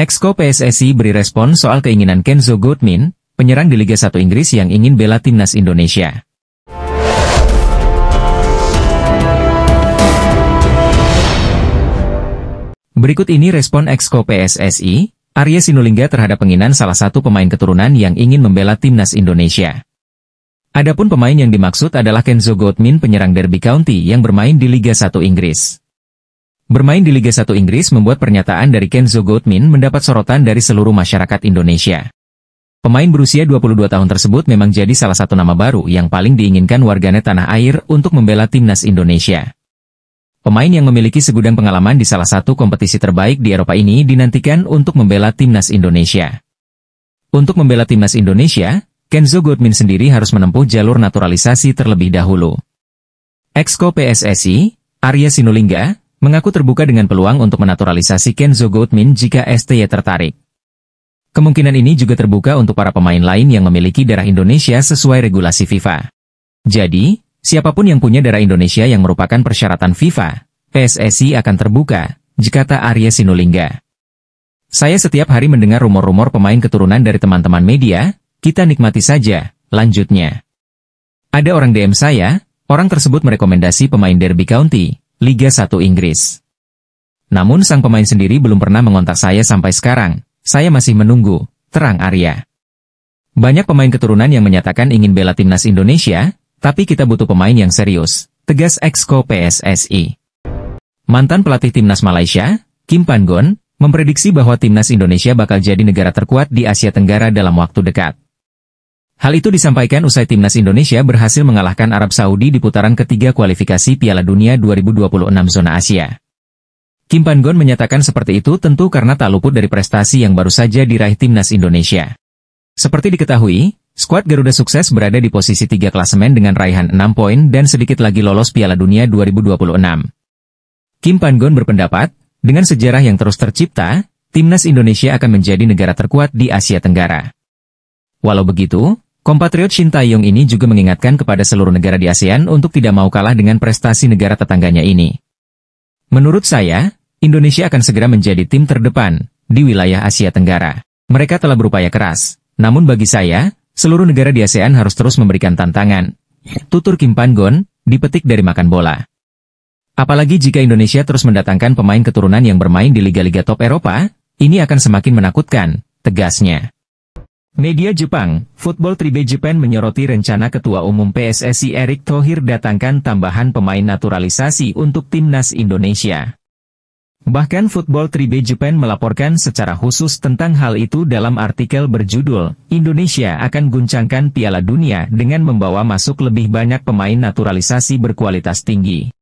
Exco PSSI beri respon soal keinginan Kenzo Goodmin, penyerang di Liga 1 Inggris yang ingin bela timnas Indonesia. Berikut ini respon Exco PSSI, Arya Sinulinga terhadap keinginan salah satu pemain keturunan yang ingin membela timnas Indonesia. Adapun pemain yang dimaksud adalah Kenzo Goodmin, penyerang Derby County yang bermain di Liga 1 Inggris. Bermain di Liga 1 Inggris membuat pernyataan dari Kenzo Goodmin mendapat sorotan dari seluruh masyarakat Indonesia. Pemain berusia 22 tahun tersebut memang jadi salah satu nama baru yang paling diinginkan warganet tanah air untuk membela timnas Indonesia. Pemain yang memiliki segudang pengalaman di salah satu kompetisi terbaik di Eropa ini dinantikan untuk membela timnas Indonesia. Untuk membela timnas Indonesia, Kenzo Goodmin sendiri harus menempuh jalur naturalisasi terlebih dahulu. Exco PSSI, Arya Sinulinga, mengaku terbuka dengan peluang untuk menaturalisasi Kenzo Goodmin jika STY tertarik. Kemungkinan ini juga terbuka untuk para pemain lain yang memiliki darah Indonesia sesuai regulasi FIFA. Jadi, siapapun yang punya darah Indonesia yang merupakan persyaratan FIFA, PSSI akan terbuka, kata Arya Sinulinga. Saya setiap hari mendengar rumor-rumor pemain keturunan dari teman-teman media, kita nikmati saja, lanjutnya. Ada orang DM saya, orang tersebut merekomendasi pemain Derby County, Liga 1 Inggris. Namun sang pemain sendiri belum pernah mengontak saya sampai sekarang, saya masih menunggu, terang Arya. Banyak pemain keturunan yang menyatakan ingin bela timnas Indonesia, tapi kita butuh pemain yang serius, tegas Exco PSSI. Mantan pelatih timnas Malaysia, Kim Pan-gon, memprediksi bahwa timnas Indonesia bakal jadi negara terkuat di Asia Tenggara dalam waktu dekat. Hal itu disampaikan usai timnas Indonesia berhasil mengalahkan Arab Saudi di putaran ketiga kualifikasi Piala Dunia 2026 zona Asia. Kim Pan-gon menyatakan seperti itu tentu karena tak luput dari prestasi yang baru saja diraih timnas Indonesia. Seperti diketahui, skuad Garuda sukses berada di posisi 3 klasemen dengan raihan 6 poin dan sedikit lagi lolos Piala Dunia 2026. Kim Pan-gon berpendapat, dengan sejarah yang terus tercipta, timnas Indonesia akan menjadi negara terkuat di Asia Tenggara. Walau begitu, kompatriot Shin Tae-yong ini juga mengingatkan kepada seluruh negara di ASEAN untuk tidak mau kalah dengan prestasi negara tetangganya ini. Menurut saya, Indonesia akan segera menjadi tim terdepan di wilayah Asia Tenggara. Mereka telah berupaya keras, namun bagi saya, seluruh negara di ASEAN harus terus memberikan tantangan. Tutur Kim Pan-gon, dipetik dari Makan Bola. Apalagi jika Indonesia terus mendatangkan pemain keturunan yang bermain di liga-liga top Eropa, ini akan semakin menakutkan, tegasnya. Media Jepang, Football Tribune Japan menyoroti rencana Ketua Umum PSSI Erick Thohir datangkan tambahan pemain naturalisasi untuk timnas Indonesia. Bahkan Football Tribune Japan melaporkan secara khusus tentang hal itu dalam artikel berjudul, Indonesia akan guncangkan Piala Dunia dengan membawa masuk lebih banyak pemain naturalisasi berkualitas tinggi.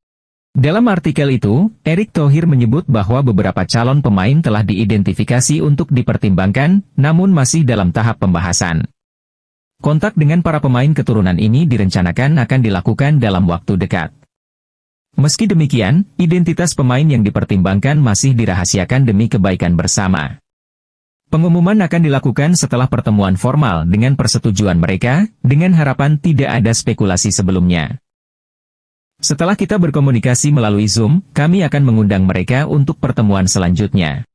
Dalam artikel itu, Erick Thohir menyebut bahwa beberapa calon pemain telah diidentifikasi untuk dipertimbangkan, namun masih dalam tahap pembahasan. Kontak dengan para pemain keturunan ini direncanakan akan dilakukan dalam waktu dekat. Meski demikian, identitas pemain yang dipertimbangkan masih dirahasiakan demi kebaikan bersama. Pengumuman akan dilakukan setelah pertemuan formal dengan persetujuan mereka, dengan harapan tidak ada spekulasi sebelumnya. Setelah kita berkomunikasi melalui Zoom, kami akan mengundang mereka untuk pertemuan selanjutnya.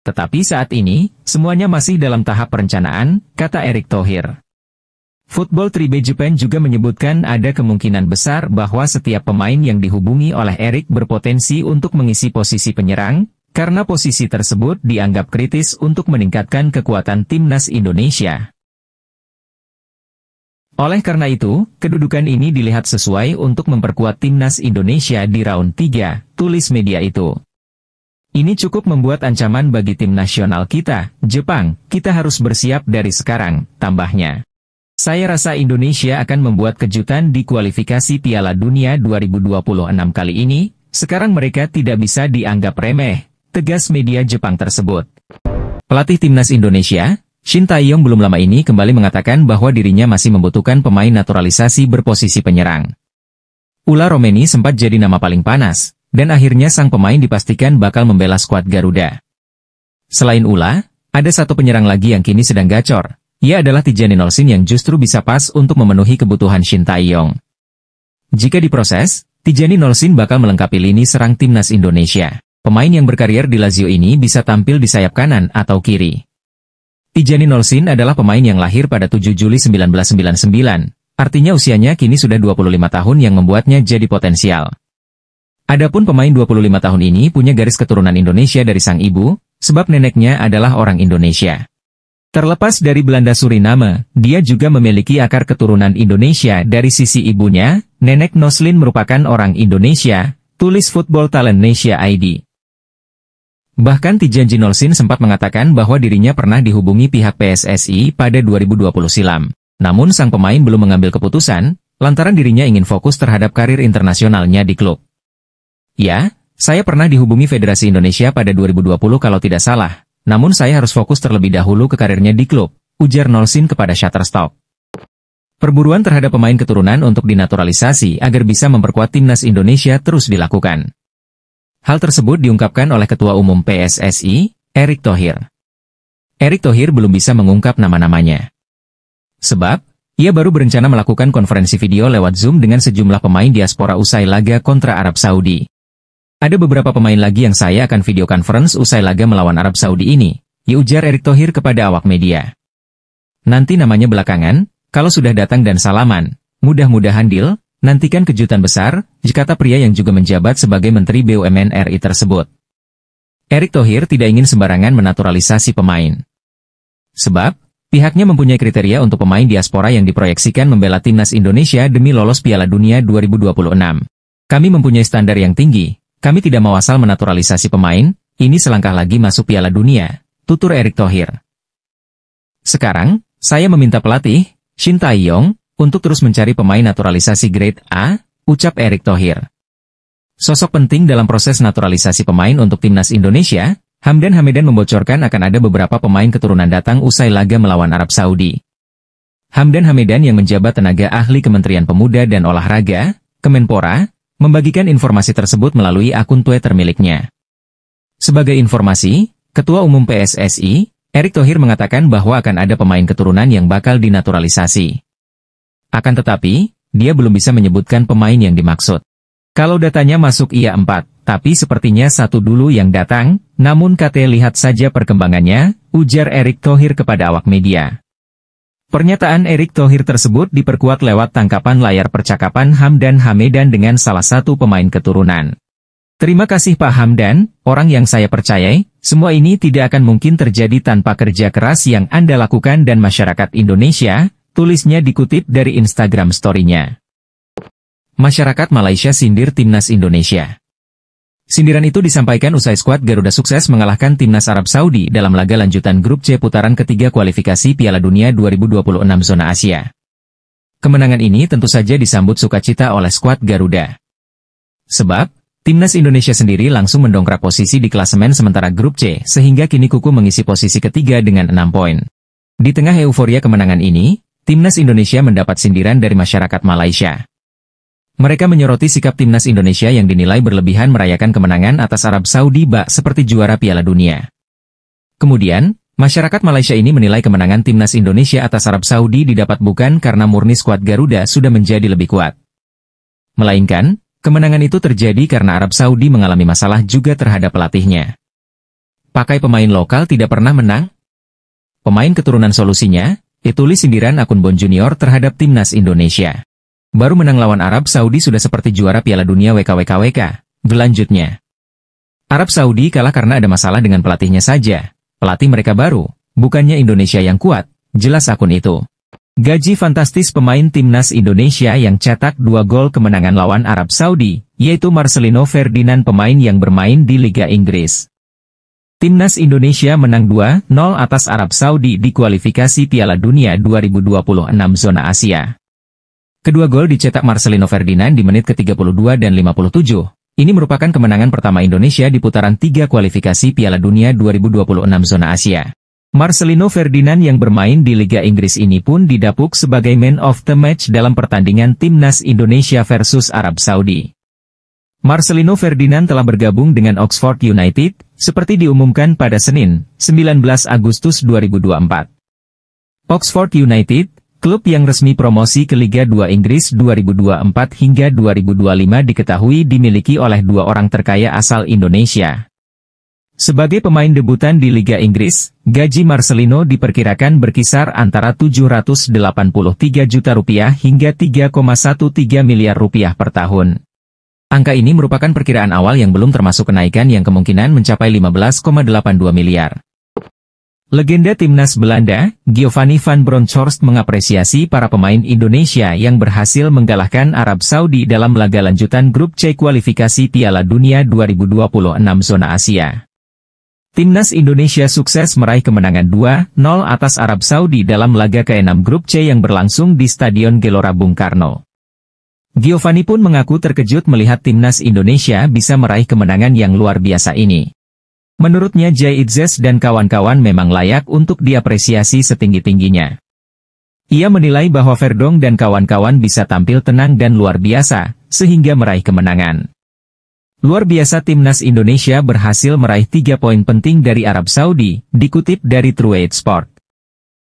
Tetapi saat ini, semuanya masih dalam tahap perencanaan, kata Erick Thohir. Football Tribune Japan juga menyebutkan ada kemungkinan besar bahwa setiap pemain yang dihubungi oleh Erick berpotensi untuk mengisi posisi penyerang, karena posisi tersebut dianggap kritis untuk meningkatkan kekuatan timnas Indonesia. Oleh karena itu, kedudukan ini dilihat sesuai untuk memperkuat timnas Indonesia di round 3, tulis media itu. Ini cukup membuat ancaman bagi tim nasional kita, Jepang, kita harus bersiap dari sekarang, tambahnya. Saya rasa Indonesia akan membuat kejutan di kualifikasi Piala Dunia 2026 kali ini, sekarang mereka tidak bisa dianggap remeh, tegas media Jepang tersebut. Pelatih timnas Indonesia, Shin Tae-yong belum lama ini kembali mengatakan bahwa dirinya masih membutuhkan pemain naturalisasi berposisi penyerang. Ula Romeni sempat jadi nama paling panas, dan akhirnya sang pemain dipastikan bakal membela skuad Garuda. Selain Ula, ada satu penyerang lagi yang kini sedang gacor. Ia adalah Tijani Nolsin yang justru bisa pas untuk memenuhi kebutuhan Shin Tae-yong. Jika diproses, Tijani Nolsin bakal melengkapi lini serang timnas Indonesia. Pemain yang berkarier di Lazio ini bisa tampil di sayap kanan atau kiri. Tijani Nolsin adalah pemain yang lahir pada 7 Juli 1999, artinya usianya kini sudah 25 tahun yang membuatnya jadi potensial. Adapun pemain 25 tahun ini punya garis keturunan Indonesia dari sang ibu, sebab neneknya adalah orang Indonesia. Terlepas dari Belanda Suriname, dia juga memiliki akar keturunan Indonesia dari sisi ibunya. Nenek Noslin merupakan orang Indonesia, tulis Football Talent Asia ID. Bahkan Tijani Nolsin sempat mengatakan bahwa dirinya pernah dihubungi pihak PSSI pada 2020 silam. Namun sang pemain belum mengambil keputusan, lantaran dirinya ingin fokus terhadap karir internasionalnya di klub. Ya, saya pernah dihubungi Federasi Indonesia pada 2020 kalau tidak salah, namun saya harus fokus terlebih dahulu ke karirnya di klub, ujar Nolsin kepada Shutterstock. Perburuan terhadap pemain keturunan untuk dinaturalisasi agar bisa memperkuat timnas Indonesia terus dilakukan. Hal tersebut diungkapkan oleh Ketua Umum PSSI, Erick Thohir. Erick Thohir belum bisa mengungkap nama-namanya. Sebab, ia baru berencana melakukan konferensi video lewat Zoom dengan sejumlah pemain diaspora usai laga kontra Arab Saudi. Ada beberapa pemain lagi yang saya akan video conference usai laga melawan Arab Saudi ini, ujar Erick Thohir kepada awak media. Nanti namanya belakangan, kalau sudah datang dan salaman, mudah-mudahan deal. Nantikan kejutan besar, kata pria yang juga menjabat sebagai Menteri BUMN RI tersebut. Erick Thohir tidak ingin sembarangan menaturalisasi pemain. Sebab, pihaknya mempunyai kriteria untuk pemain diaspora yang diproyeksikan membela timnas Indonesia demi lolos Piala Dunia 2026. Kami mempunyai standar yang tinggi, kami tidak mau asal menaturalisasi pemain, ini selangkah lagi masuk Piala Dunia, tutur Erick Thohir. Sekarang, saya meminta pelatih, Shin Tae-yong, untuk terus mencari pemain naturalisasi grade A, ucap Erick Thohir. Sosok penting dalam proses naturalisasi pemain untuk timnas Indonesia, Hamdan Hamedan membocorkan akan ada beberapa pemain keturunan datang usai laga melawan Arab Saudi. Hamdan Hamedan yang menjabat tenaga ahli Kementerian Pemuda dan Olahraga, Kemenpora, membagikan informasi tersebut melalui akun Twitter miliknya. Sebagai informasi, Ketua Umum PSSI, Erick Thohir mengatakan bahwa akan ada pemain keturunan yang bakal dinaturalisasi. Akan tetapi, dia belum bisa menyebutkan pemain yang dimaksud. Kalau datanya masuk iya 4, tapi sepertinya satu dulu yang datang, namun lihat saja perkembangannya, ujar Erick Thohir kepada awak media. Pernyataan Erick Thohir tersebut diperkuat lewat tangkapan layar percakapan Hamdan Hamedan dengan salah satu pemain keturunan. Terima kasih Pak Hamdan, orang yang saya percayai, semua ini tidak akan mungkin terjadi tanpa kerja keras yang Anda lakukan dan masyarakat Indonesia, tulisnya dikutip dari Instagram story-nya. Masyarakat Malaysia sindir timnas Indonesia. Sindiran itu disampaikan usai skuad Garuda sukses mengalahkan timnas Arab Saudi dalam laga lanjutan grup C putaran ketiga kualifikasi Piala Dunia 2026 zona Asia. Kemenangan ini tentu saja disambut sukacita oleh skuad Garuda. Sebab, timnas Indonesia sendiri langsung mendongkrak posisi di klasemen sementara grup C sehingga kini kuku mengisi posisi ketiga dengan 6 poin. Di tengah euforia kemenangan ini, timnas Indonesia mendapat sindiran dari masyarakat Malaysia. Mereka menyoroti sikap timnas Indonesia yang dinilai berlebihan merayakan kemenangan atas Arab Saudi bak seperti juara Piala Dunia. Kemudian, masyarakat Malaysia ini menilai kemenangan timnas Indonesia atas Arab Saudi didapat bukan karena murni skuad Garuda sudah menjadi lebih kuat. Melainkan, kemenangan itu terjadi karena Arab Saudi mengalami masalah juga terhadap pelatihnya. Pakai pemain lokal tidak pernah menang? Pemain keturunan solusinya, ditulis sindiran akun Bon Junior terhadap timnas Indonesia. Baru menang lawan Arab Saudi sudah seperti juara Piala Dunia WKWKWK, berlanjutnya. Arab Saudi kalah karena ada masalah dengan pelatihnya saja. Pelatih mereka baru, bukannya Indonesia yang kuat, jelas akun itu. Gaji fantastis pemain timnas Indonesia yang cetak 2 gol kemenangan lawan Arab Saudi, yaitu Marcelino Ferdinand pemain yang bermain di Liga Inggris. Timnas Indonesia menang 2-0 atas Arab Saudi di kualifikasi Piala Dunia 2026 zona Asia. Kedua gol dicetak Marcelino Ferdinand di menit ke-32 dan 57. Ini merupakan kemenangan pertama Indonesia di putaran 3 kualifikasi Piala Dunia 2026 zona Asia. Marcelino Ferdinand yang bermain di Liga Inggris ini pun didapuk sebagai man of the match dalam pertandingan Timnas Indonesia versus Arab Saudi. Marcelino Ferdinand telah bergabung dengan Oxford United, seperti diumumkan pada Senin, 19 Agustus 2024. Oxford United, klub yang resmi promosi ke Liga 2 Inggris 2024 hingga 2025 diketahui dimiliki oleh 2 orang terkaya asal Indonesia, Sebagai pemain debutan di Liga Inggris, gaji Marcelino diperkirakan berkisar antara 783 juta rupiah hingga 3,13 miliar rupiah per tahun. Angka ini merupakan perkiraan awal yang belum termasuk kenaikan yang kemungkinan mencapai 15,82 miliar. Legenda timnas Belanda, Giovanni van Bronckhorst mengapresiasi para pemain Indonesia yang berhasil mengalahkan Arab Saudi dalam laga lanjutan grup C kualifikasi Piala Dunia 2026 zona Asia. Timnas Indonesia sukses meraih kemenangan 2-0 atas Arab Saudi dalam laga ke-6 grup C yang berlangsung di Stadion Gelora Bung Karno. Giovanni pun mengaku terkejut melihat timnas Indonesia bisa meraih kemenangan yang luar biasa ini. Menurutnya Jay Itzes dan kawan-kawan memang layak untuk diapresiasi setinggi-tingginya. Ia menilai bahwa Verdong dan kawan-kawan bisa tampil tenang dan luar biasa, sehingga meraih kemenangan. Luar biasa timnas Indonesia berhasil meraih 3 poin penting dari Arab Saudi, dikutip dari True Sport.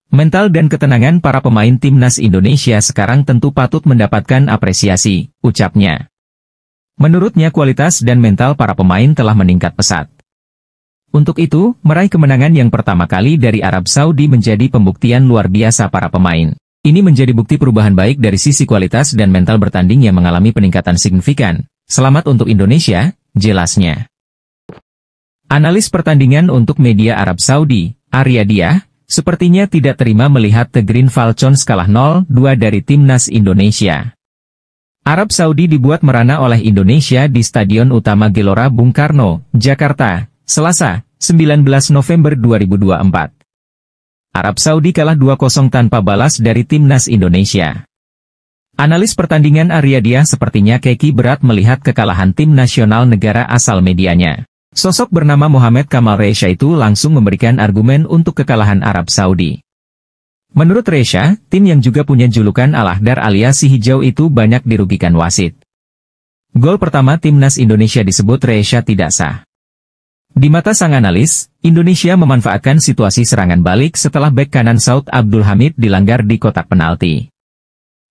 Mental dan ketenangan para pemain timnas Indonesia sekarang tentu patut mendapatkan apresiasi, ucapnya. Menurutnya kualitas dan mental para pemain telah meningkat pesat. Untuk itu, meraih kemenangan yang pertama kali dari Arab Saudi menjadi pembuktian luar biasa para pemain. Ini menjadi bukti perubahan baik dari sisi kualitas dan mental bertanding yang mengalami peningkatan signifikan. Selamat untuk Indonesia, jelasnya. Analis pertandingan untuk media Arab Saudi, Arya Diah, sepertinya tidak terima melihat The Green Falcons kalah 0-2 dari timnas Indonesia. Arab Saudi dibuat merana oleh Indonesia di Stadion Utama Gelora Bung Karno, Jakarta, Selasa, 19 November 2024. Arab Saudi kalah 2-0 tanpa balas dari timnas Indonesia. Analis pertandingan Arya Diah sepertinya keki berat melihat kekalahan tim nasional negara asal medianya. Sosok bernama Mohamed Kamal Resha itu langsung memberikan argumen untuk kekalahan Arab Saudi. Menurut Resha, tim yang juga punya julukan Al-Ahdar alias si hijau itu banyak dirugikan wasit. Gol pertama timnas Indonesia disebut Resha tidak sah. Di mata sang analis, Indonesia memanfaatkan situasi serangan balik setelah bek kanan Saud Abdul Hamid dilanggar di kotak penalti.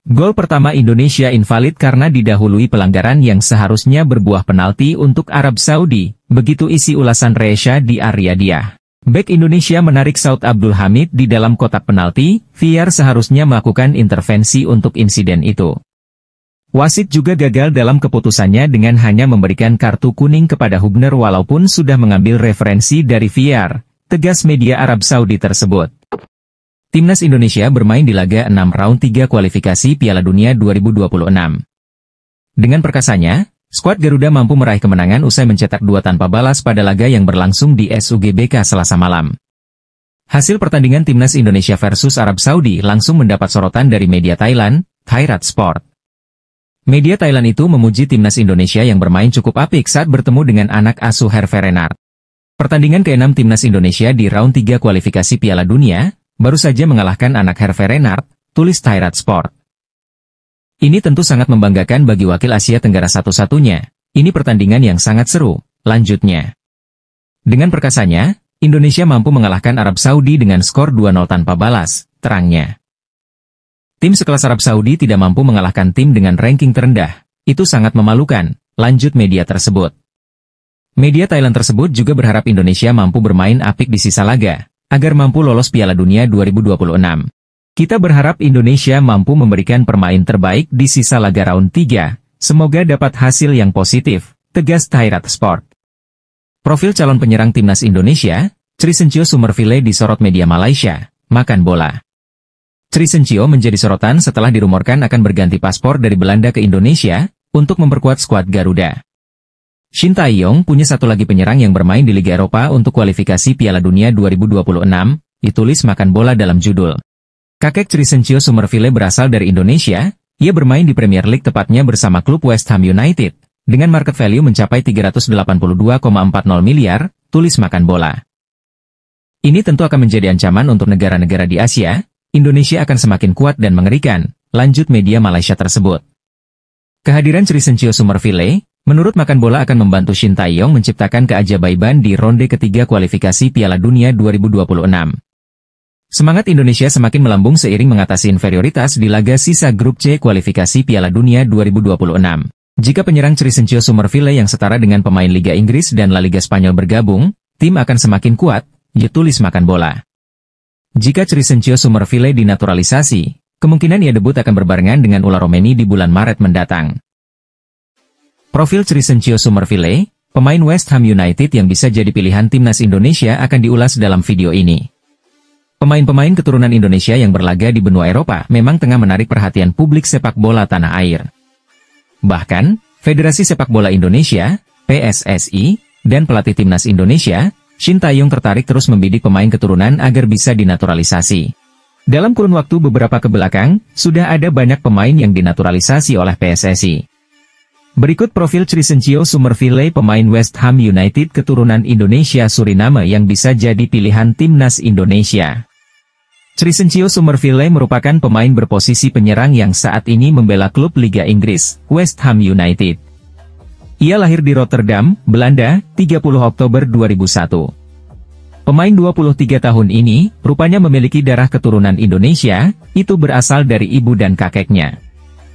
Gol pertama Indonesia invalid karena didahului pelanggaran yang seharusnya berbuah penalti untuk Arab Saudi, begitu isi ulasan Resha di Arya Diah. Bek Indonesia menarik Saud Abdul Hamid di dalam kotak penalti, VAR seharusnya melakukan intervensi untuk insiden itu. Wasit juga gagal dalam keputusannya dengan hanya memberikan kartu kuning kepada Hubner walaupun sudah mengambil referensi dari VAR, tegas media Arab Saudi tersebut. Timnas Indonesia bermain di laga 6 round 3 kualifikasi Piala Dunia 2026. Dengan perkasanya, skuad Garuda mampu meraih kemenangan usai mencetak 2 tanpa balas pada laga yang berlangsung di SUGBK Selasa malam. Hasil pertandingan Timnas Indonesia versus Arab Saudi langsung mendapat sorotan dari media Thailand, Thairat Sport. Media Thailand itu memuji timnas Indonesia yang bermain cukup apik saat bertemu dengan anak asuh Herve Renard. Pertandingan ke-6 timnas Indonesia di round 3 kualifikasi Piala Dunia, baru saja mengalahkan anak Herve Renard, tulis Thairat Sport. Ini tentu sangat membanggakan bagi wakil Asia Tenggara satu-satunya. Ini pertandingan yang sangat seru, lanjutnya. Dengan perkasanya, Indonesia mampu mengalahkan Arab Saudi dengan skor 2-0 tanpa balas, terangnya. Tim sekelas Arab Saudi tidak mampu mengalahkan tim dengan ranking terendah. Itu sangat memalukan, lanjut media tersebut. Media Thailand tersebut juga berharap Indonesia mampu bermain apik di sisa laga, agar mampu lolos Piala Dunia 2026. Kita berharap Indonesia mampu memberikan permain terbaik di sisa laga round 3, semoga dapat hasil yang positif, tegas Thairat Sport. Profil calon penyerang timnas Indonesia, Trisencio Sumerville disorot media Malaysia, makan bola. Trisencio menjadi sorotan setelah dirumorkan akan berganti paspor dari Belanda ke Indonesia, untuk memperkuat skuad Garuda. Shin Tae-yong punya satu lagi penyerang yang bermain di Liga Eropa untuk kualifikasi Piala Dunia 2026, ditulis makan bola dalam judul. Kakek Trisencio Sumerville berasal dari Indonesia, ia bermain di Premier League tepatnya bersama klub West Ham United, dengan market value mencapai 382,40 miliar, tulis makan bola. Ini tentu akan menjadi ancaman untuk negara-negara di Asia. Indonesia akan semakin kuat dan mengerikan, lanjut media Malaysia tersebut. Kehadiran Trisencio Sumerville, menurut makan bola akan membantu Shin Tae-yong menciptakan keajaiban di ronde ketiga kualifikasi Piala Dunia 2026. Semangat Indonesia semakin melambung seiring mengatasi inferioritas di laga sisa grup C kualifikasi Piala Dunia 2026. Jika penyerang Trisencio Sumerville yang setara dengan pemain Liga Inggris dan La Liga Spanyol bergabung, tim akan semakin kuat, tulis makan bola. Jika Crescencio Summerville dinaturalisasi, kemungkinan ia debut akan berbarengan dengan Ula Romeni di bulan Maret mendatang. Profil Crescencio Summerville, pemain West Ham United yang bisa jadi pilihan timnas Indonesia akan diulas dalam video ini. Pemain-pemain keturunan Indonesia yang berlaga di benua Eropa memang tengah menarik perhatian publik sepak bola tanah air. Bahkan, Federasi Sepak Bola Indonesia, PSSI, dan pelatih timnas Indonesia, Shin Tae-yong tertarik terus membidik pemain keturunan agar bisa dinaturalisasi. Dalam kurun waktu beberapa kebelakang, sudah ada banyak pemain yang dinaturalisasi oleh PSSI. Berikut profil Crescencio Summerville, pemain West Ham United keturunan Indonesia Suriname yang bisa jadi pilihan timnas Indonesia. Crescencio Summerville merupakan pemain berposisi penyerang yang saat ini membela klub Liga Inggris, West Ham United. Ia lahir di Rotterdam, Belanda, 30 Oktober 2001. Pemain 23 tahun ini, rupanya memiliki darah keturunan Indonesia, itu berasal dari ibu dan kakeknya.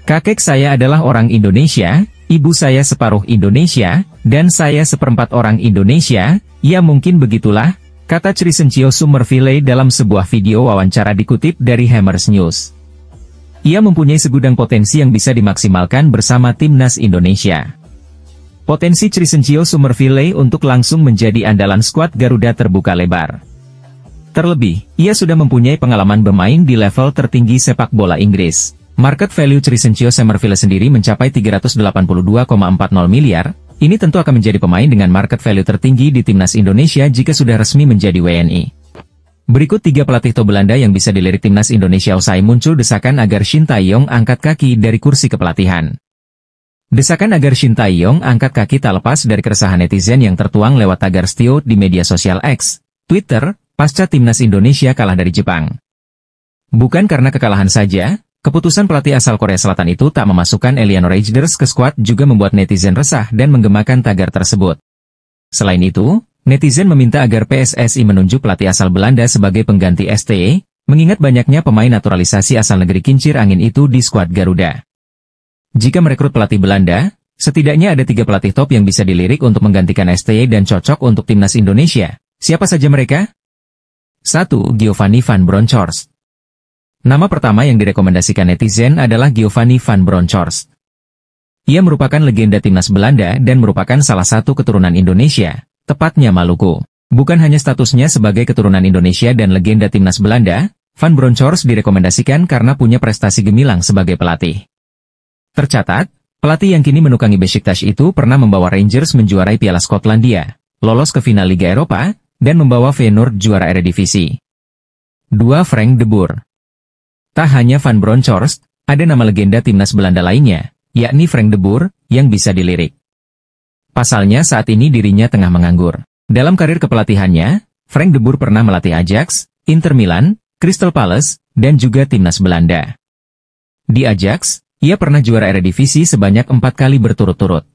Kakek saya adalah orang Indonesia, ibu saya separuh Indonesia, dan saya seperempat orang Indonesia, ya mungkin begitulah, kata Crescencio Summerville dalam sebuah video wawancara dikutip dari Hammers News. Ia mempunyai segudang potensi yang bisa dimaksimalkan bersama timnas Indonesia. Potensi Crescencio Summerville untuk langsung menjadi andalan skuad Garuda terbuka lebar. Terlebih, ia sudah mempunyai pengalaman bermain di level tertinggi sepak bola Inggris. Market value Crescencio Summerville sendiri mencapai 382,40 miliar, ini tentu akan menjadi pemain dengan market value tertinggi di timnas Indonesia jika sudah resmi menjadi WNI. Berikut 3 pelatih top Belanda yang bisa dilirik timnas Indonesia usai muncul desakan agar Shin Tae-yong angkat kaki dari kursi kepelatihan. Desakan agar Shin Tae-yong angkat kaki tak lepas dari keresahan netizen yang tertuang lewat tagar Stio di media sosial X, Twitter, pasca timnas Indonesia kalah dari Jepang. Bukan karena kekalahan saja, keputusan pelatih asal Korea Selatan itu tak memasukkan Eleanor Rejders ke skuad juga membuat netizen resah dan menggemakan tagar tersebut. Selain itu, netizen meminta agar PSSI menunjuk pelatih asal Belanda sebagai pengganti STE, mengingat banyaknya pemain naturalisasi asal negeri kincir angin itu di skuad Garuda. Jika merekrut pelatih Belanda, setidaknya ada 3 pelatih top yang bisa dilirik untuk menggantikan STE dan cocok untuk timnas Indonesia. Siapa saja mereka? 1. Giovanni van Bronckhorst. Nama pertama yang direkomendasikan netizen adalah Giovanni van Bronckhorst. Ia merupakan legenda timnas Belanda dan merupakan salah satu keturunan Indonesia, tepatnya Maluku. Bukan hanya statusnya sebagai keturunan Indonesia dan legenda timnas Belanda, Van Bronckhorst direkomendasikan karena punya prestasi gemilang sebagai pelatih. Tercatat, pelatih yang kini menukangi Besiktas itu pernah membawa Rangers menjuarai Piala Skotlandia, lolos ke final Liga Eropa, dan membawa Feyenoord juara Eredivisie. 2. Frank de Boer. Tak hanya Van Bronckhorst, ada nama legenda timnas Belanda lainnya, yakni Frank de Boer, yang bisa dilirik. Pasalnya saat ini dirinya tengah menganggur. Dalam karir kepelatihannya, Frank de Boer pernah melatih Ajax, Inter Milan, Crystal Palace, dan juga timnas Belanda. Di Ajax, ia pernah juara Eredivisie sebanyak 4 kali berturut-turut.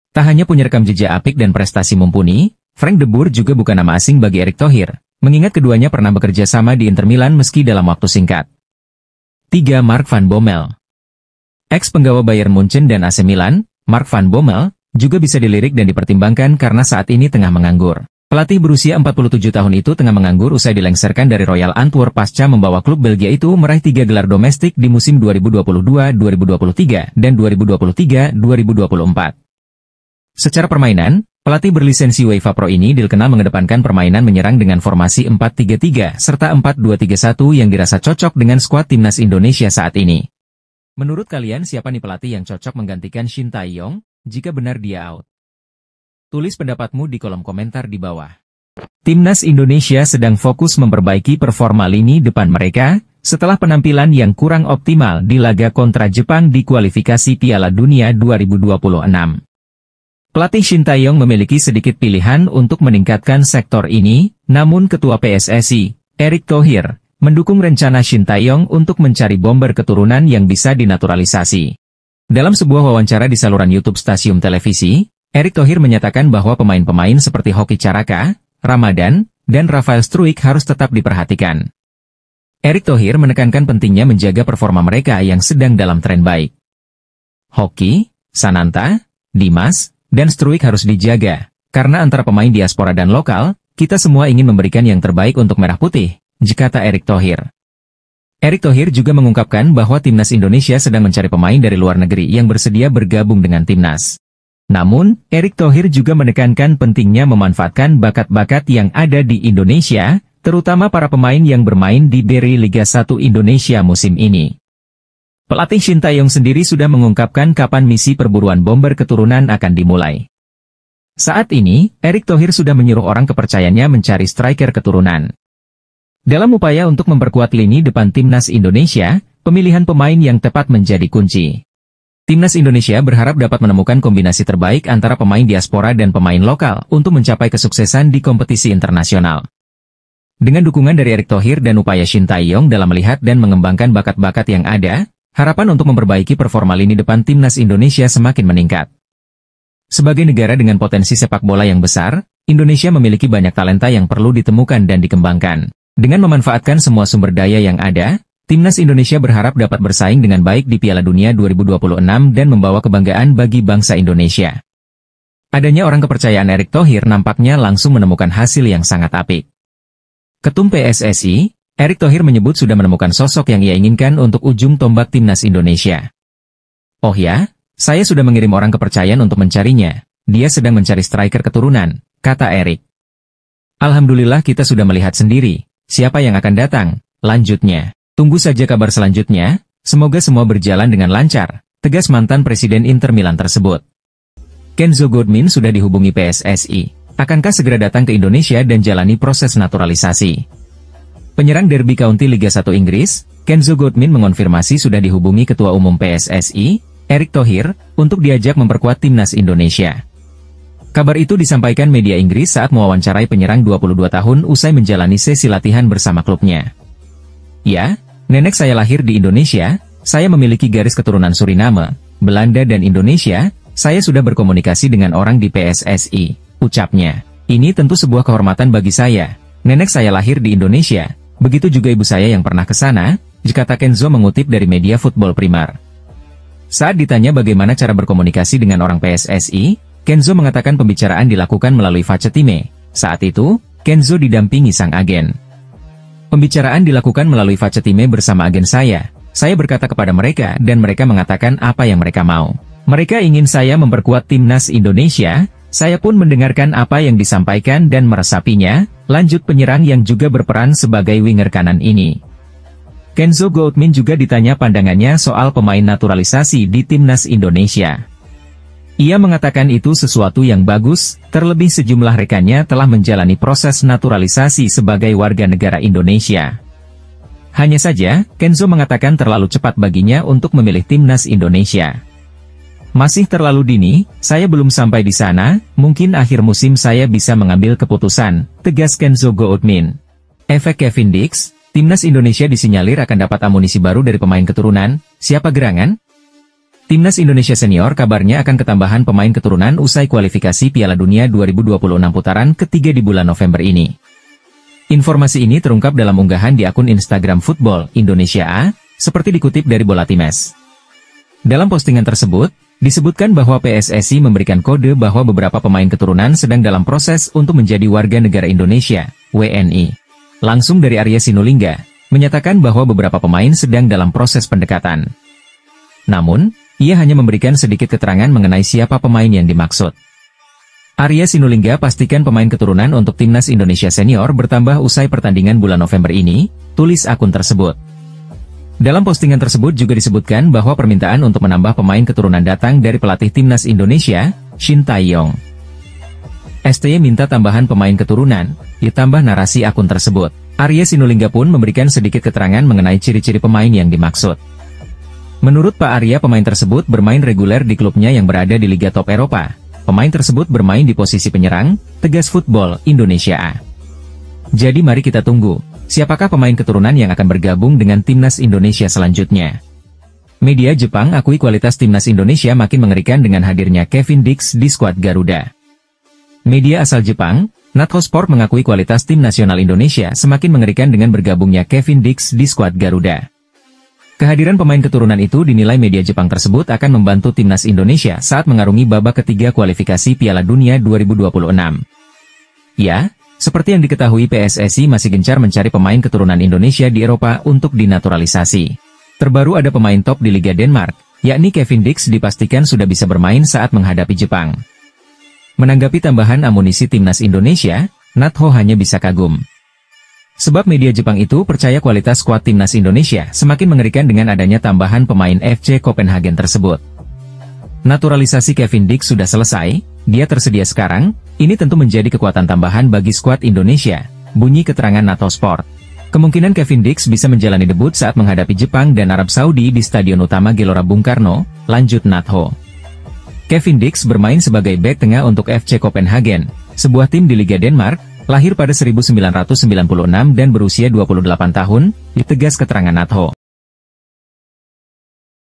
Tak hanya punya rekam jejak apik dan prestasi mumpuni, Frank de Boer juga bukan nama asing bagi Erick Thohir, mengingat keduanya pernah bekerja sama di Inter Milan meski dalam waktu singkat. 3. Mark van Bommel. Ex-penggawa Bayern Munchen dan AC Milan, Mark van Bommel, juga bisa dilirik dan dipertimbangkan karena saat ini tengah menganggur. Pelatih berusia 47 tahun itu tengah menganggur usai dilengsarkan dari Royal Antwerp pasca membawa klub Belgia itu meraih 3 gelar domestik di musim 2022-2023 dan 2023-2024. Secara permainan, pelatih berlisensi UEFA Pro ini dikenal mengedepankan permainan menyerang dengan formasi 4-3-3 serta 4-2-3-1 yang dirasa cocok dengan skuad timnas Indonesia saat ini. Menurut kalian siapa nih pelatih yang cocok menggantikan Shin Tae-yong, jika benar dia out? Tulis pendapatmu di kolom komentar di bawah. Timnas Indonesia sedang fokus memperbaiki performa lini depan mereka, setelah penampilan yang kurang optimal di laga kontra Jepang di kualifikasi Piala Dunia 2026. Pelatih Shin Tae-yong memiliki sedikit pilihan untuk meningkatkan sektor ini, namun Ketua PSSI, Erick Thohir, mendukung rencana Shin Tae-yong untuk mencari bomber keturunan yang bisa dinaturalisasi. Dalam sebuah wawancara di saluran YouTube stasiun televisi, Erick Thohir menyatakan bahwa pemain-pemain seperti Hoki Caraka, Ramadan, dan Rafael Struijk harus tetap diperhatikan. Erick Thohir menekankan pentingnya menjaga performa mereka yang sedang dalam tren baik. Hoki, Sananta, Dimas, dan Struijk harus dijaga, Karena antara pemain diaspora dan lokal, kita semua ingin memberikan yang terbaik untuk Merah Putih, kata Erick Thohir. Erick Thohir juga mengungkapkan bahwa timnas Indonesia sedang mencari pemain dari luar negeri yang bersedia bergabung dengan timnas. Namun, Erick Thohir juga menekankan pentingnya memanfaatkan bakat-bakat yang ada di Indonesia, terutama para pemain yang bermain di Beri Liga 1 Indonesia musim ini. Pelatih Shin Tae-yong sendiri sudah mengungkapkan kapan misi perburuan bomber keturunan akan dimulai. Saat ini, Erick Thohir sudah menyuruh orang kepercayaannya mencari striker keturunan. Dalam upaya untuk memperkuat lini depan timnas Indonesia, pemilihan pemain yang tepat menjadi kunci. Timnas Indonesia berharap dapat menemukan kombinasi terbaik antara pemain diaspora dan pemain lokal untuk mencapai kesuksesan di kompetisi internasional. Dengan dukungan dari Erick Thohir dan upaya Shin Tae-yong dalam melihat dan mengembangkan bakat-bakat yang ada, harapan untuk memperbaiki performa lini depan timnas Indonesia semakin meningkat. Sebagai negara dengan potensi sepak bola yang besar, Indonesia memiliki banyak talenta yang perlu ditemukan dan dikembangkan. Dengan memanfaatkan semua sumber daya yang ada, timnas Indonesia berharap dapat bersaing dengan baik di Piala Dunia 2026 dan membawa kebanggaan bagi bangsa Indonesia. Adanya orang kepercayaan Erick Thohir nampaknya langsung menemukan hasil yang sangat apik. Ketum PSSI, Erick Thohir menyebut sudah menemukan sosok yang ia inginkan untuk ujung tombak timnas Indonesia. Oh ya? Saya sudah mengirim orang kepercayaan untuk mencarinya. Dia sedang mencari striker keturunan, kata Erick. Alhamdulillah kita sudah melihat sendiri. Siapa yang akan datang? Lanjutnya. Tunggu saja kabar selanjutnya. Semoga semua berjalan dengan lancar, tegas mantan Presiden Inter Milan tersebut. Kenzo Goodmin sudah dihubungi PSSI. Akankah segera datang ke Indonesia dan jalani proses naturalisasi? Penyerang Derby County Liga 1 Inggris, Kenzo Goodmin mengonfirmasi sudah dihubungi Ketua Umum PSSI, Erick Thohir, untuk diajak memperkuat timnas Indonesia. Kabar itu disampaikan media Inggris saat mewawancarai penyerang 22 tahun usai menjalani sesi latihan bersama klubnya. Ya, nenek saya lahir di Indonesia, saya memiliki garis keturunan Suriname, Belanda dan Indonesia, saya sudah berkomunikasi dengan orang di PSSI, ucapnya. Ini tentu sebuah kehormatan bagi saya, nenek saya lahir di Indonesia, begitu juga ibu saya yang pernah ke sana, kata Kenzo mengutip dari media Football Primar. Saat ditanya bagaimana cara berkomunikasi dengan orang PSSI, Kenzo mengatakan pembicaraan dilakukan melalui Facetime. Saat itu, Kenzo didampingi sang agen. Pembicaraan dilakukan melalui Facetime bersama agen saya berkata kepada mereka dan mereka mengatakan apa yang mereka mau. Mereka ingin saya memperkuat timnas Indonesia, saya pun mendengarkan apa yang disampaikan dan meresapinya, lanjut penyerang yang juga berperan sebagai winger kanan ini. Kenzo Goodmin juga ditanya pandangannya soal pemain naturalisasi di timnas Indonesia. Ia mengatakan itu sesuatu yang bagus, terlebih sejumlah rekannya telah menjalani proses naturalisasi sebagai warga negara Indonesia. Hanya saja, Kenzo mengatakan terlalu cepat baginya untuk memilih timnas Indonesia. Masih terlalu dini, saya belum sampai di sana, mungkin akhir musim saya bisa mengambil keputusan, tegas Kenzo Goodmin. Efek Kevin Dix. Timnas Indonesia disinyalir akan dapat amunisi baru dari pemain keturunan, siapa gerangan? Timnas Indonesia Senior kabarnya akan ketambahan pemain keturunan usai kualifikasi Piala Dunia 2026 putaran ketiga di bulan November ini. Informasi ini terungkap dalam unggahan di akun Instagram Football Indonesia A, seperti dikutip dari Bola Times. Dalam postingan tersebut, disebutkan bahwa PSSI memberikan kode bahwa beberapa pemain keturunan sedang dalam proses untuk menjadi warga negara Indonesia, WNI. Langsung dari Arya Sinulinga, menyatakan bahwa beberapa pemain sedang dalam proses pendekatan. Namun, ia hanya memberikan sedikit keterangan mengenai siapa pemain yang dimaksud. Arya Sinulinga pastikan pemain keturunan untuk timnas Indonesia Senior bertambah usai pertandingan bulan November ini, tulis akun tersebut. Dalam postingan tersebut juga disebutkan bahwa permintaan untuk menambah pemain keturunan datang dari pelatih timnas Indonesia, Shin Tae-yong. STY minta tambahan pemain keturunan, ditambah narasi akun tersebut. Arya Sinulinga pun memberikan sedikit keterangan mengenai ciri-ciri pemain yang dimaksud. Menurut Pak Arya, pemain tersebut bermain reguler di klubnya yang berada di Liga Top Eropa. Pemain tersebut bermain di posisi penyerang, tegas Football Indonesia A. Jadi mari kita tunggu, siapakah pemain keturunan yang akan bergabung dengan timnas Indonesia selanjutnya. Media Jepang akui kualitas timnas Indonesia makin mengerikan dengan hadirnya Kevin Dix di skuad Garuda. Media asal Jepang, Natho Sport mengakui kualitas tim nasional Indonesia semakin mengerikan dengan bergabungnya Kevin Dix di skuad Garuda. Kehadiran pemain keturunan itu dinilai media Jepang tersebut akan membantu timnas Indonesia saat mengarungi babak ketiga kualifikasi Piala Dunia 2026. Ya, seperti yang diketahui PSSI masih gencar mencari pemain keturunan Indonesia di Eropa untuk dinaturalisasi. Terbaru ada pemain top di Liga Denmark, yakni Kevin Dix dipastikan sudah bisa bermain saat menghadapi Jepang. Menanggapi tambahan amunisi timnas Indonesia, Natho hanya bisa kagum. Sebab media Jepang itu percaya kualitas skuad timnas Indonesia semakin mengerikan dengan adanya tambahan pemain FC Copenhagen tersebut. Naturalisasi Kevin Dix sudah selesai, dia tersedia sekarang, ini tentu menjadi kekuatan tambahan bagi skuad Indonesia, bunyi keterangan Natho Sport. Kemungkinan Kevin Dix bisa menjalani debut saat menghadapi Jepang dan Arab Saudi di Stadion Utama Gelora Bung Karno, lanjut Natho. Kevin Dix bermain sebagai bek tengah untuk FC Copenhagen, sebuah tim di Liga Denmark. Lahir pada 1996 dan berusia 28 tahun, ditegas keterangan Natho.